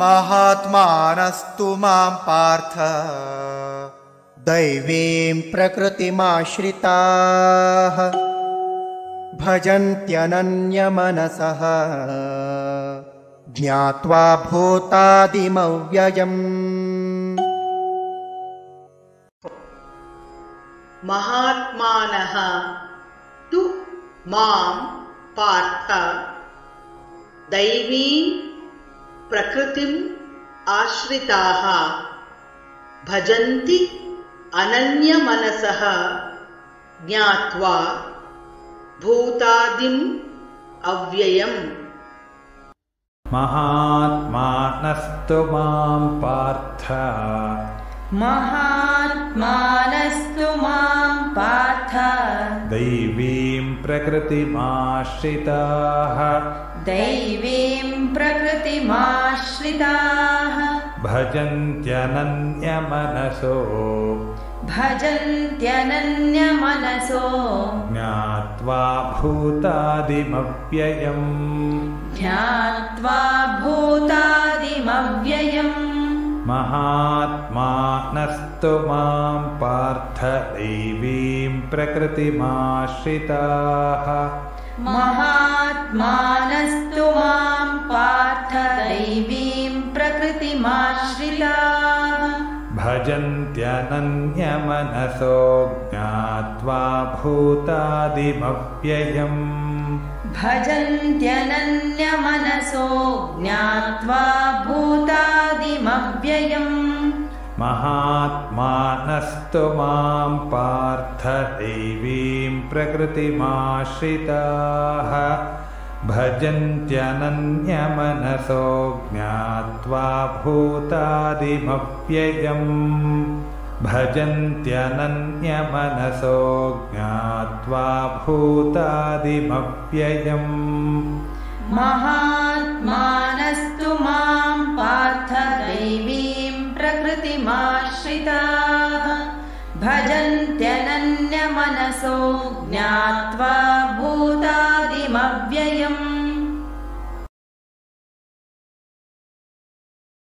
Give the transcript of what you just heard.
महात्मानस्तु मां पार्थ दैवीं प्रकृतिमाश्रिताः भजन्त्यनन्यमनसः ज्ञात्वा भूतादिमव्ययम्। महात्मानः तु मां पार्थ दैवीं प्रकृतिम् आश्रिताः भजन्ति अनन्यमनसः ज्ञात्वा भूतादिम् अव्ययम्। महात्मानस्तु मां पार्थ दैवीं प्रकृतिमाश्रिताः भजन्त्यनन्यमनसो ज्ञात्वा भूतादिमव्ययम्। महात्मानस्तु मां पार्थ दैवीं प्रकृतिमाश्रिताः भजन्त्यनन्यमनसो ज्ञात्वा भूतादिमव्ययम्। महात्मानस्तु मां पार्थ दैवीं प्रकृतिमाश्रिताः भजन्त्यनन्यमनसो ज्ञात्वा भूतादिमव्ययम्। भजन्त्यनन्यमनसो ज्ञात्वा भूतादिमव्ययम्। महात्मानस्तु मां पार्थ दैवीं प्रकृतिमाश्रिताः भजन्त्यनन्यमनसो ज्ञात्वा भूतादिमव्ययम्।